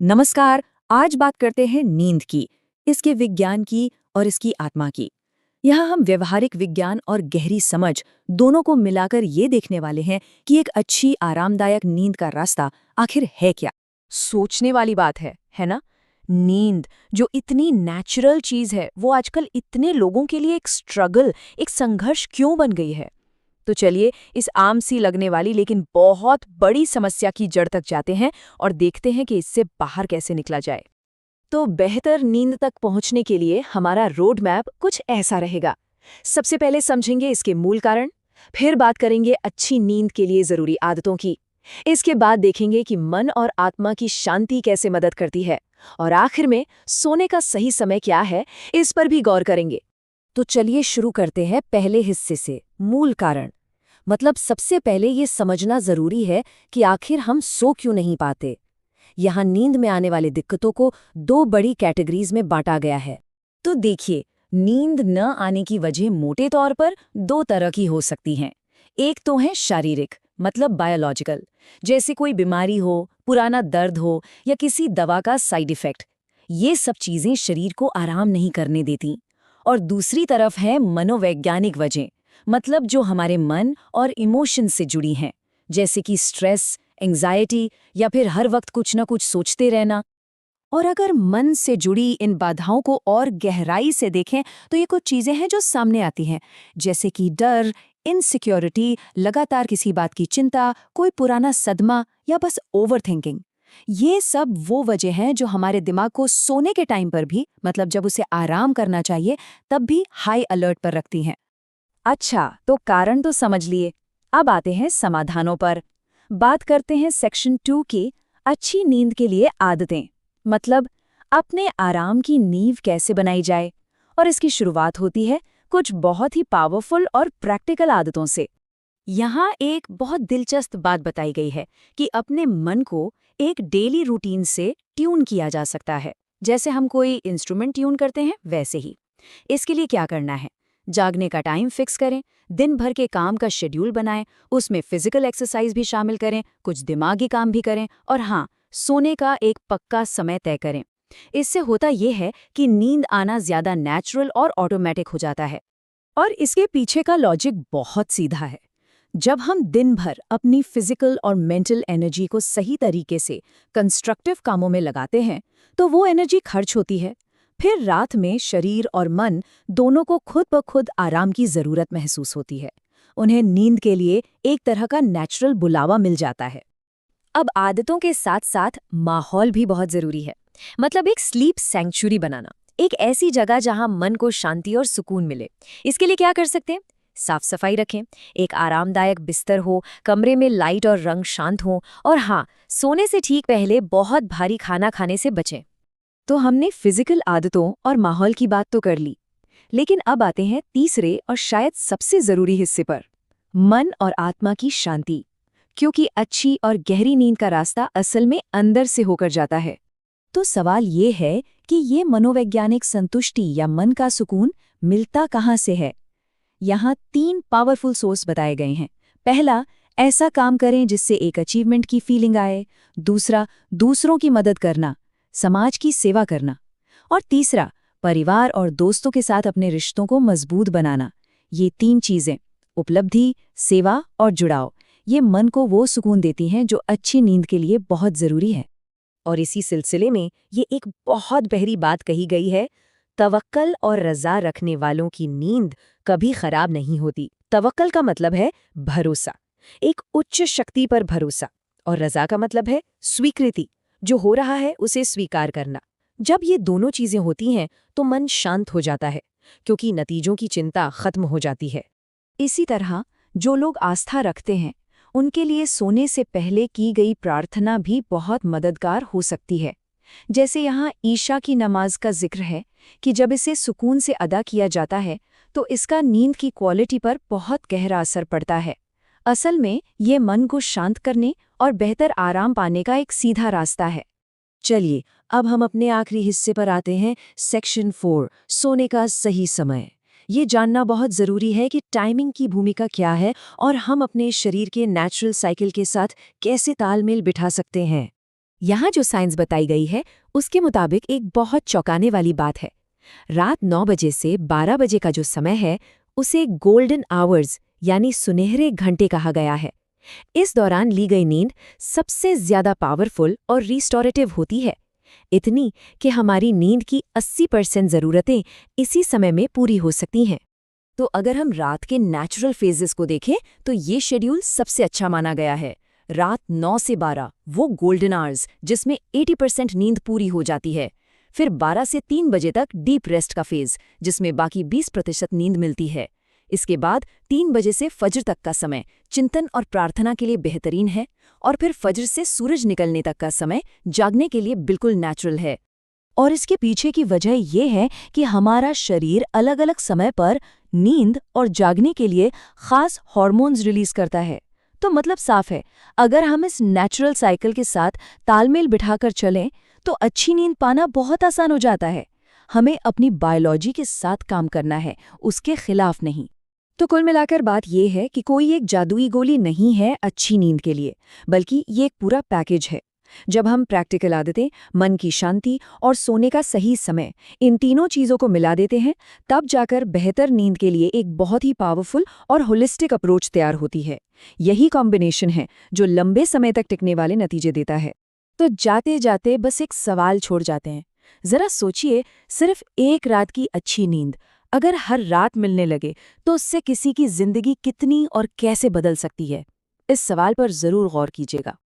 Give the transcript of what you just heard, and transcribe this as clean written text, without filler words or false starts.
नमस्कार। आज बात करते हैं नींद की, इसके विज्ञान की और इसकी आत्मा की। यहाँ हम व्यवहारिक विज्ञान और गहरी समझ दोनों को मिलाकर ये देखने वाले हैं कि एक अच्छी आरामदायक नींद का रास्ता आखिर है क्या। सोचने वाली बात है ना? नींद जो इतनी नेचुरल चीज है, वो आजकल इतने लोगों के लिए एक स्ट्रगल, एक संघर्ष क्यों बन गई है? तो चलिए इस आम सी लगने वाली लेकिन बहुत बड़ी समस्या की जड़ तक जाते हैं और देखते हैं कि इससे बाहर कैसे निकला जाए। तो बेहतर नींद तक पहुंचने के लिए हमारा रोड मैप कुछ ऐसा रहेगा। सबसे पहले समझेंगे इसके मूल कारण, फिर बात करेंगे अच्छी नींद के लिए जरूरी आदतों की। इसके बाद देखेंगे कि मन और आत्मा की शांति कैसे मदद करती है, और आखिर में सोने का सही समय क्या है, इस पर भी गौर करेंगे। तो चलिए शुरू करते हैं पहले हिस्से से, मूल कारण। मतलब सबसे पहले ये समझना जरूरी है कि आखिर हम सो क्यों नहीं पाते। यहाँ नींद में आने वाली दिक्कतों को दो बड़ी कैटेगरीज में बांटा गया है। तो देखिए, नींद न आने की वजह मोटे तौर पर दो तरह की हो सकती हैं। एक तो है शारीरिक, मतलब बायोलॉजिकल, जैसे कोई बीमारी हो, पुराना दर्द हो या किसी दवा का साइड इफेक्ट। ये सब चीजें शरीर को आराम नहीं करने देती। और दूसरी तरफ है मनोवैज्ञानिक वजह, मतलब जो हमारे मन और इमोशन से जुड़ी हैं, जैसे कि स्ट्रेस, एंजाइटी या फिर हर वक्त कुछ न कुछ सोचते रहना। और अगर मन से जुड़ी इन बाधाओं को और गहराई से देखें तो ये कुछ चीजें हैं जो सामने आती हैं, जैसे कि डर, इनसिक्योरिटी, लगातार किसी बात की चिंता, कोई पुराना सदमा या बस ओवरथिंकिंग। ये सब वो वजह हैं जो हमारे दिमाग को सोने के टाइम पर भी, मतलब जब उसे आराम करना चाहिए, तब भी हाई अलर्ट पर रखती हैं। अच्छा, तो कारण तो समझ लिए। अब आते हैं समाधानों पर। बात करते हैं सेक्शन 2 की, अच्छी नींद के लिए आदतें। मतलब अपने आराम की नींव कैसे बनाई जाए। और इसकी शुरुआत होती है कुछ बहुत ही पावरफुल और प्रैक्टिकल आदतों से। यहाँ एक बहुत दिलचस्प बात बताई गई है कि अपने मन को एक डेली रूटीन से ट्यून किया जा सकता है, जैसे हम कोई इंस्ट्रूमेंट ट्यून करते हैं वैसे ही। इसके लिए क्या करना है? जागने का टाइम फिक्स करें, दिन भर के काम का शेड्यूल बनाएं, उसमें फिजिकल एक्सरसाइज भी शामिल करें, कुछ दिमागी काम भी करें, और हाँ, सोने का एक पक्का समय तय करें। इससे होता यह है कि नींद आना ज्यादा नेचुरल और ऑटोमेटिक हो जाता है। और इसके पीछे का लॉजिक बहुत सीधा है। जब हम दिन भर अपनी फिजिकल और मेंटल एनर्जी को सही तरीके से कंस्ट्रक्टिव कामों में लगाते हैं, तो वो एनर्जी खर्च होती है। फिर रात में शरीर और मन दोनों को खुद ब खुद आराम की जरूरत महसूस होती है। उन्हें नींद के लिए एक तरह का नेचुरल बुलावा मिल जाता है। अब आदतों के साथ साथ माहौल भी बहुत जरूरी है। मतलब एक स्लीप सैंक्चुरी बनाना, एक ऐसी जगह जहां मन को शांति और सुकून मिले। इसके लिए क्या कर सकते हैं? साफ सफाई रखें, एक आरामदायक बिस्तर हो, कमरे में लाइट और रंग शांत हो, और हाँ, सोने से ठीक पहले बहुत भारी खाना खाने से बचें। तो हमने फिजिकल आदतों और माहौल की बात तो कर ली, लेकिन अब आते हैं तीसरे और शायद सबसे जरूरी हिस्से पर, मन और आत्मा की शांति। क्योंकि अच्छी और गहरी नींद का रास्ता असल में अंदर से होकर जाता है। तो सवाल ये है कि ये मनोवैज्ञानिक संतुष्टि या मन का सुकून मिलता कहाँ से है? यहाँ 3 पावरफुल सोर्स बताए गए हैं। पहला, ऐसा काम करें जिससे एक अचीवमेंट की फीलिंग आए। दूसरा, दूसरों की मदद करना, समाज की सेवा करना। और तीसरा, परिवार और दोस्तों के साथ अपने रिश्तों को मजबूत बनाना। ये 3 चीजें, उपलब्धि, सेवा और जुड़ाव, ये मन को वो सुकून देती हैं जो अच्छी नींद के लिए बहुत जरूरी है। और इसी सिलसिले में ये एक बहुत गहरी बात कही गई है, तवक्कल और रजा रखने वालों की नींद कभी खराब नहीं होती। तवक्कल का मतलब है भरोसा, एक उच्च शक्ति पर भरोसा, और रजा का मतलब है स्वीकृति, जो हो रहा है उसे स्वीकार करना। जब ये दोनों चीजें होती हैं तो मन शांत हो जाता है, क्योंकि नतीजों की चिंता खत्म हो जाती है। इसी तरह जो लोग आस्था रखते हैं, उनके लिए सोने से पहले की गई प्रार्थना भी बहुत मददगार हो सकती है। जैसे यहाँ ईशा की नमाज का जिक्र है कि जब इसे सुकून से अदा किया जाता है तो इसका नींद की क्वालिटी पर बहुत गहरा असर पड़ता है। असल में ये मन को शांत करने और बेहतर आराम पाने का एक सीधा रास्ता है। चलिए, अब हम अपने आखिरी हिस्से पर आते हैं, सेक्शन 4, सोने का सही समय। ये जानना बहुत ज़रूरी है कि टाइमिंग की भूमिका क्या है और हम अपने शरीर के नेचुरल साइकिल के साथ कैसे तालमेल बिठा सकते हैं। यहाँ जो साइंस बताई गई है उसके मुताबिक एक बहुत चौंकाने वाली बात है। रात 9 बजे से 12 बजे का जो समय है उसे गोल्डन आवर्स यानी सुनहरे घंटे कहा गया है। इस दौरान ली गई नींद सबसे ज्यादा पावरफुल और रिस्टोरेटिव होती है, इतनी कि हमारी नींद की 80% ज़रूरतें इसी समय में पूरी हो सकती हैं। तो अगर हम रात के नेचुरल फेजेस को देखें तो ये शेड्यूल सबसे अच्छा माना गया है। रात 9 से 12 वो गोल्डन आवर्स जिसमें 80% नींद पूरी हो जाती है। फिर 12 से 3 बजे तक डीप रेस्ट का फेज जिसमें बाकी 20% नींद मिलती है। इसके बाद 3 बजे से फज्र तक का समय चिंतन और प्रार्थना के लिए बेहतरीन है, और फिर फज्र से सूरज निकलने तक का समय जागने के लिए बिल्कुल नेचुरल है। और इसके पीछे की वजह ये है कि हमारा शरीर अलग अलग समय पर नींद और जागने के लिए खास हार्मोन्स रिलीज करता है। तो मतलब साफ है, अगर हम इस नेचुरल साइकिल के साथ तालमेल बिठाकर चलें तो अच्छी नींद पाना बहुत आसान हो जाता है। हमें अपनी बायोलॉजी के साथ काम करना है, उसके खिलाफ नहीं। तो कुल मिलाकर बात यह है कि कोई एक जादुई गोली नहीं है अच्छी नींद के लिए, बल्कि ये एक पूरा पैकेज है। जब हम प्रैक्टिकल आदतें, मन की शांति और सोने का सही समय, इन तीनों चीज़ों को मिला देते हैं, तब जाकर बेहतर नींद के लिए एक बहुत ही पावरफुल और होलिस्टिक अप्रोच तैयार होती है। यही कॉम्बिनेशन है जो लंबे समय तक टिकने वाले नतीजे देता है। तो जाते जाते बस एक सवाल छोड़ जाते हैं। जरा सोचिए, सिर्फ एक रात की अच्छी नींद अगर हर रात मिलने लगे तो उससे किसी की जिंदगी कितनी और कैसे बदल सकती है। इस सवाल पर जरूर गौर कीजिएगा।